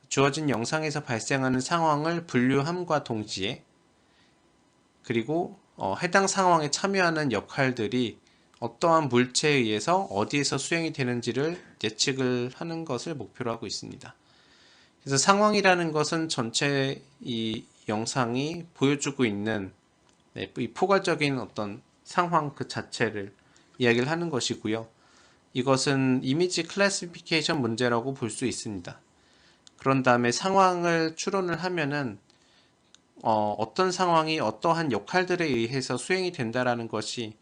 주어진 영상에서 발생하는 상황을 분류함과 동시에 그리고 해당 상황에 참여하는 역할들이 어떠한 물체에 의해서 어디에서 수행이 되는지를 예측을 하는 것을 목표로 하고 있습니다. 그래서 상황이라는 것은 전체 이 영상이 보여주고 있는 이 포괄적인 어떤 상황 그 자체를 이야기를 하는 것이고요. 이것은 이미지 클래시피케이션 문제라고 볼 수 있습니다. 그런 다음에 상황을 추론을 하면은 어떤 상황이 어떠한 역할들에 의해서 수행이 된다라는 것이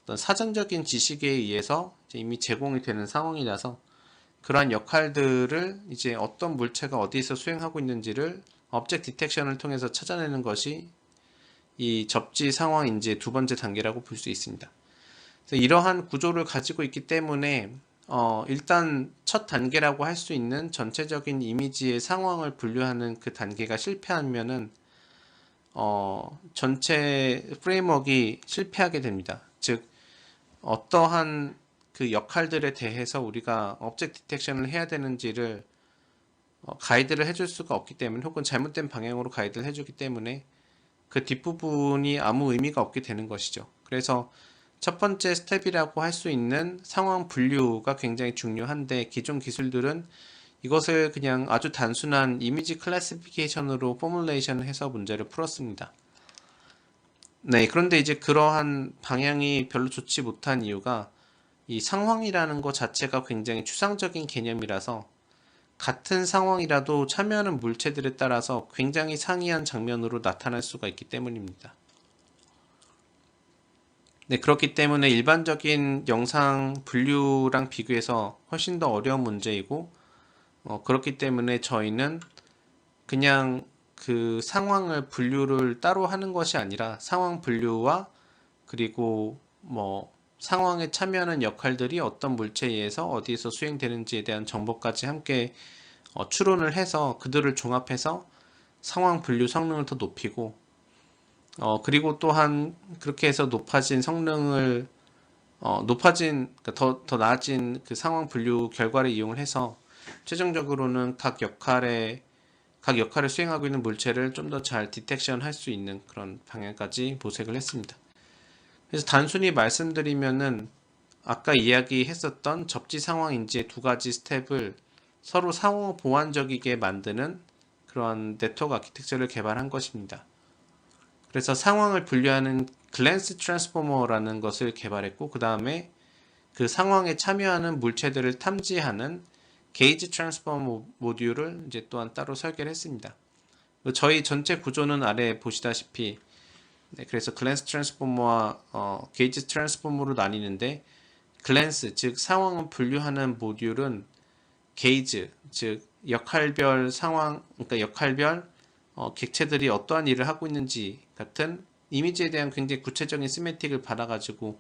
어떤 사전적인 지식에 의해서 이미 제공이 되는 상황이라서 그러한 역할들을 이제 어떤 물체가 어디에서 수행하고 있는지를 object detection을 통해서 찾아내는 것이 이 접지 상황 인지의 두 번째 단계라고 볼 수 있습니다. 그래서 이러한 구조를 가지고 있기 때문에 일단 첫 단계라고 할 수 있는 전체적인 이미지의 상황을 분류하는 그 단계가 실패하면은 전체 프레임워크가 실패하게 됩니다. 즉 어떠한 그 역할들에 대해서 우리가 object detection을 해야 되는지를 가이드를 해줄 수가 없기 때문에 혹은 잘못된 방향으로 가이드를 해주기 때문에 그 뒷부분이 아무 의미가 없게 되는 것이죠. 그래서 첫 번째 스텝이라고 할 수 있는 상황 분류가 굉장히 중요한데 기존 기술들은 이것을 그냥 아주 단순한 이미지 클래시피케이션으로 포뮬레이션을 해서 문제를 풀었습니다. 네, 그런데 이제 그러한 방향이 별로 좋지 못한 이유가 이 상황이라는 것 자체가 굉장히 추상적인 개념이라서 같은 상황이라도 참여하는 물체들에 따라서 굉장히 상이한 장면으로 나타날 수가 있기 때문입니다. 네, 그렇기 때문에 일반적인 영상 분류랑 비교해서 훨씬 더 어려운 문제이고, 그렇기 때문에 저희는 그냥 그 상황을 분류를 따로 하는 것이 아니라 상황 분류와 그리고 뭐 상황에 참여하는 역할들이 어떤 물체에 의해서 어디에서 수행되는지에 대한 정보까지 함께 추론을 해서 그들을 종합해서 상황 분류 성능을 더 높이고 그리고 또한 그렇게 해서 높아진 성능을 그러니까 더 나아진 그 상황 분류 결과를 이용을 해서 최종적으로는 각 역할을 수행하고 있는 물체를 좀 더 잘 디텍션 할 수 있는 그런 방향까지 모색을 했습니다. 그래서 단순히 말씀드리면은 아까 이야기했었던 접지 상황 인지의 두 가지 스텝을 서로 상호 보완적이게 만드는 그런 네트워크 아키텍처를 개발한 것입니다. 그래서 상황을 분류하는 글랜스 트랜스포머라는 것을 개발했고 그 다음에 그 상황에 참여하는 물체들을 탐지하는 게이지 트랜스포머 모듈을 이제 또한 따로 설계를 했습니다. 저희 전체 구조는 아래 보시다시피 그래서 글랜스 트랜스포머와 게이지 트랜스포머로 나뉘는데 글랜스 즉 상황을 분류하는 모듈은 게이지 즉 역할별 상황 그러니까 역할별 객체들이 어떠한 일을 하고 있는지 같은 이미지에 대한 굉장히 구체적인 스메틱을 받아가지고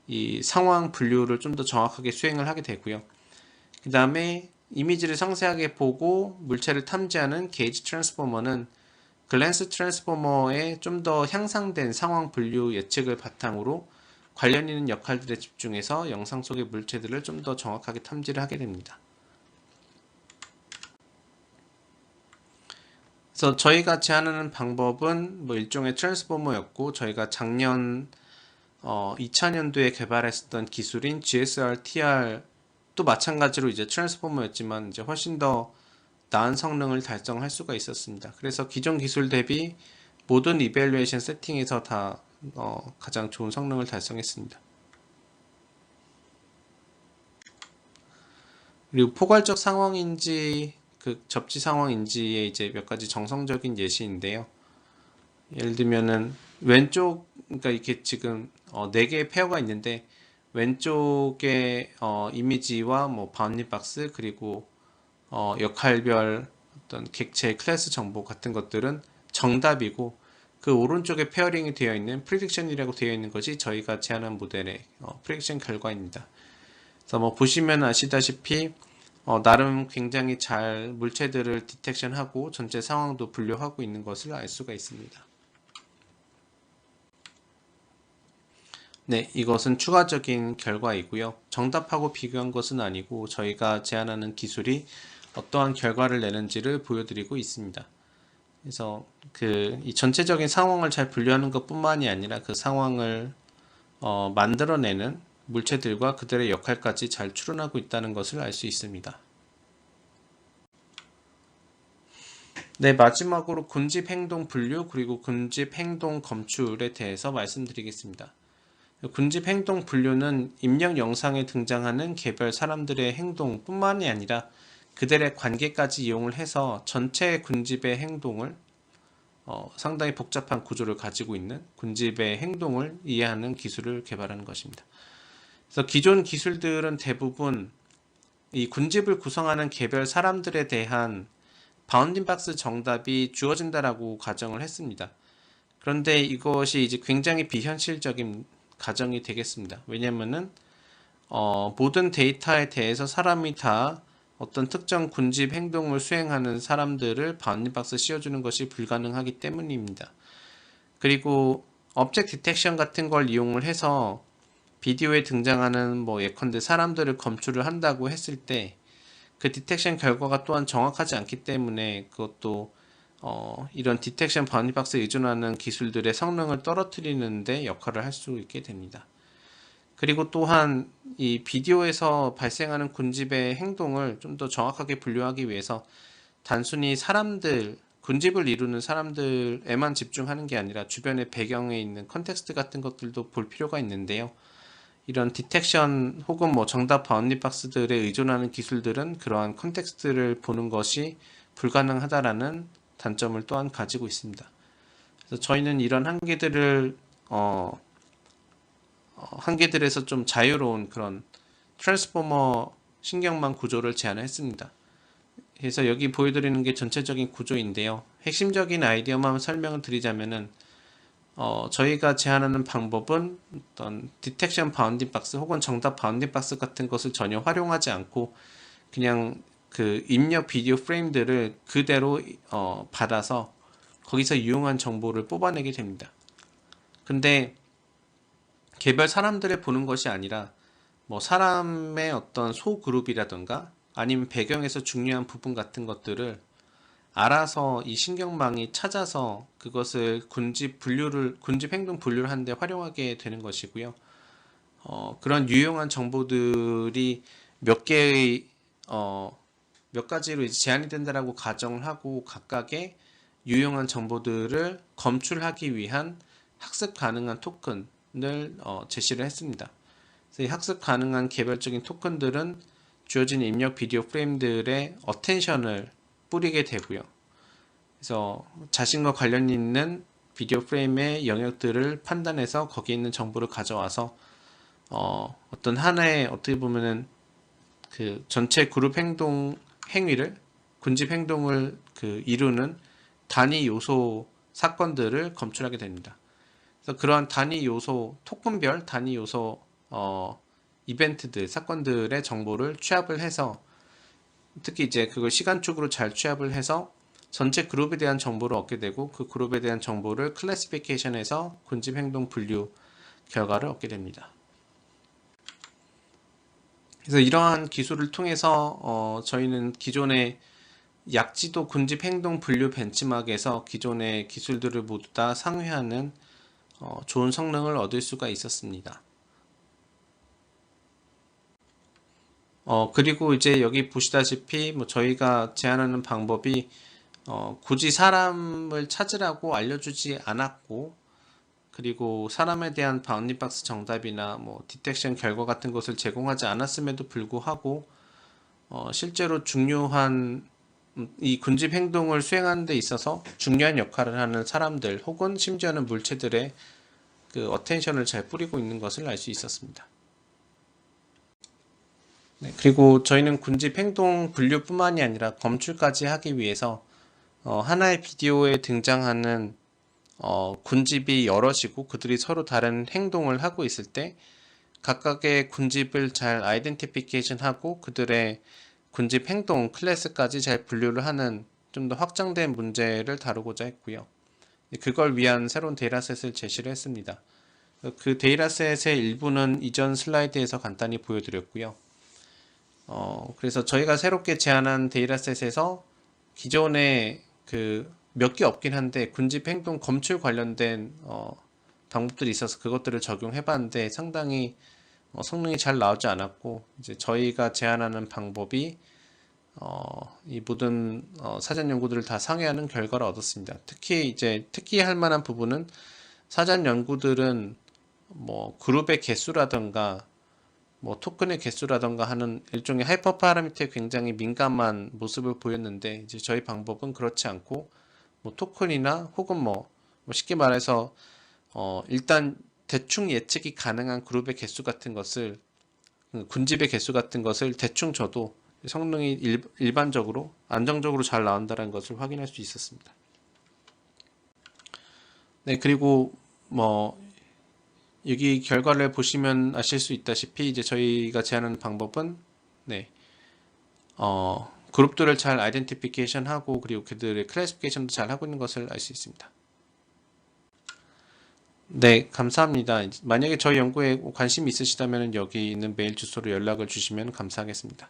이 상황 분류를 좀 더 정확하게 수행을 하게 되고요. 그 다음에 이미지를 상세하게 보고 물체를 탐지하는 게이지 트랜스포머는 글랜스 트랜스포머의 좀 더 향상된 상황 분류 예측을 바탕으로 관련 있는 역할들에 집중해서 영상 속의 물체들을 좀 더 정확하게 탐지를 하게 됩니다. 그래서 저희가 제안하는 방법은 뭐 일종의 트랜스포머였고 저희가 작년 2000년도에 개발했었던 기술인 GSR-TR도 마찬가지로 이제 트랜스포머였지만 이제 훨씬 더 나은 성능을 달성할 수가 있었습니다. 그래서 기존 기술 대비 모든 이벨루에이션 세팅에서 다 가장 좋은 성능을 달성했습니다. 그리고 포괄적 상황인지 그 접지 상황인지의 이제 몇 가지 정성적인 예시인데요. 예를 들면은 왼쪽 그러니까 이렇게 지금 4개의 페어가 있는데 왼쪽에 이미지와 뭐 바운딩 박스 그리고 역할별 어떤 객체 클래스 정보 같은 것들은 정답이고 그 오른쪽에 페어링이 되어 있는 프리딕션이라고 되어 있는 것이 저희가 제안한 모델의 프리딕션 결과입니다. 그래서 뭐 보시면 아시다시피 나름 굉장히 잘 물체들을 디텍션하고 전체 상황도 분류하고 있는 것을 알 수가 있습니다. 네, 이것은 추가적인 결과이고요. 정답하고 비교한 것은 아니고 저희가 제안하는 기술이 어떠한 결과를 내는지를 보여드리고 있습니다. 그래서 이 전체적인 상황을 잘 분류하는 것뿐만이 아니라 그 상황을 만들어내는 물체들과 그들의 역할까지 잘 추론하고 있다는 것을 알 수 있습니다. 네, 마지막으로 군집 행동 분류 그리고 군집 행동 검출에 대해서 말씀드리겠습니다. 군집 행동 분류는 입력 영상에 등장하는 개별 사람들의 행동뿐만이 아니라 그들의 관계까지 이용을 해서 전체 군집의 행동을 상당히 복잡한 구조를 가지고 있는 군집의 행동을 이해하는 기술을 개발하는 것입니다. 그래서 기존 기술들은 대부분 이 군집을 구성하는 개별 사람들에 대한 바운딩 박스 정답이 주어진다라고 가정을 했습니다. 그런데 이것이 이제 굉장히 비현실적인 가정이 되겠습니다. 왜냐면은 모든 데이터에 대해서 사람이 다 어떤 특정 군집 행동을 수행하는 사람들을 바운딩 박스 씌워주는 것이 불가능하기 때문입니다. 그리고 object detection 같은 걸 이용을 해서 비디오에 등장하는 뭐 예컨대 사람들을 검출을 한다고 했을 때 그 디텍션 결과가 또한 정확하지 않기 때문에 그것도 이런 디텍션 바운딩 박스에 의존하는 기술들의 성능을 떨어뜨리는 데 역할을 할 수 있게 됩니다. 그리고 또한 이 비디오에서 발생하는 군집의 행동을 좀 더 정확하게 분류하기 위해서 단순히 군집을 이루는 사람들에만 집중하는 게 아니라 주변의 배경에 있는 컨텍스트 같은 것들도 볼 필요가 있는데요. 이런 디텍션 혹은 뭐 정답 바운딩 박스들에 의존하는 기술들은 그러한 컨텍스트를 보는 것이 불가능하다라는 단점을 또한 가지고 있습니다. 그래서 저희는 이런 한계들에서 좀 자유로운 그런 트랜스포머 신경망 구조를 제안했습니다. 그래서 여기 보여드리는 게 전체적인 구조인데요. 핵심적인 아이디어만 설명을 드리자면은 저희가 제안하는 방법은 어떤 디텍션 바운딩 박스 혹은 정답 바운딩 박스 같은 것을 전혀 활용하지 않고 그냥 그 입력 비디오 프레임들을 그대로 받아서 거기서 유용한 정보를 뽑아내게 됩니다. 근데 개별 사람들을 보는 것이 아니라 뭐 사람의 어떤 소그룹이라든가 아니면 배경에서 중요한 부분 같은 것들을 알아서 이 신경망이 찾아서 그것을 군집 행동 분류를 하는데 활용하게 되는 것이고요. 그런 유용한 정보들이 몇 가지로 이제 제한이 된다라고 가정을 하고 각각의 유용한 정보들을 검출하기 위한 학습 가능한 토큰을 제시를 했습니다. 그래서 이 학습 가능한 개별적인 토큰들은 주어진 입력 비디오 프레임들의 어텐션을 뿌리게 되고요. 그래서 자신과 관련 있는 비디오 프레임의 영역들을 판단해서 거기에 있는 정보를 가져와서 어떤 하나의 어떻게 보면은 그 전체 그룹 행위를 군집 행동을 이루는 단위 요소 사건들을 검출하게 됩니다. 그래서 그러한 단위 요소 토큰별 단위 요소 이벤트들 사건들의 정보를 취합을 해서 특히 이제 그걸 시간축으로 잘 취합을 해서 전체 그룹에 대한 정보를 얻게 되고 그 그룹에 대한 정보를 클래시피케이션해서 군집 행동 분류 결과를 얻게 됩니다. 그래서 이러한 기술을 통해서 저희는 기존의 약지도 군집 행동 분류 벤치마크에서 기존의 기술들을 모두 다 상회하는 좋은 성능을 얻을 수가 있었습니다. 그리고 이제 여기 보시다시피 뭐 저희가 제안하는 방법이 굳이 사람을 찾으라고 알려주지 않았고 그리고 사람에 대한 바운딩 박스 정답이나 뭐 디텍션 결과 같은 것을 제공하지 않았음에도 불구하고 실제로 중요한 이 군집 행동을 수행하는 데 있어서 중요한 역할을 하는 사람들 혹은 심지어는 물체들의 그 어텐션을 잘 뿌리고 있는 것을 알 수 있었습니다. 네, 그리고 저희는 군집 행동 분류뿐만이 아니라 검출까지 하기 위해서 하나의 비디오에 등장하는 군집이 여럿이고 그들이 서로 다른 행동을 하고 있을 때 각각의 군집을 잘 아이덴티피케이션하고 그들의 군집 행동 클래스까지 잘 분류를 하는 좀 더 확장된 문제를 다루고자 했고요. 그걸 위한 새로운 데이터셋을 제시를 했습니다. 그 데이터셋의 일부는 이전 슬라이드에서 간단히 보여드렸고요. 그래서 저희가 새롭게 제안한 데이터셋에서 기존에 그 몇 개 없긴 한데 군집 행동 검출 관련된 방법들이 있어서 그것들을 적용해 봤는데 상당히 성능이 잘 나오지 않았고 이제 저희가 제안하는 방법이 이 모든 사전 연구들을 다 상회하는 결과를 얻었습니다. 특히 할 만한 부분은 사전 연구들은 뭐 그룹의 개수라던가 뭐 토큰의 개수라던가 하는 일종의 하이퍼 파라미터에 굉장히 민감한 모습을 보였는데 이제 저희 방법은 그렇지 않고 뭐 토큰이나 혹은 뭐 쉽게 말해서 일단 대충 예측이 가능한 그룹의 개수 같은 것을 군집의 개수 같은 것을 대충 줘도 성능이 일반적으로 안정적으로 잘 나온다는 것을 확인할 수 있었습니다. 네, 그리고 뭐 여기 결과를 보시면 아실 수 있다시피 이제 저희가 제안하는 방법은 네, 그룹들을 잘 아이덴티피케이션 하고 그리고 그들의 클래시피케이션도 잘 하고 있는 것을 알 수 있습니다. 네, 감사합니다. 만약에 저희 연구에 관심이 있으시다면 여기 있는 메일 주소로 연락을 주시면 감사하겠습니다.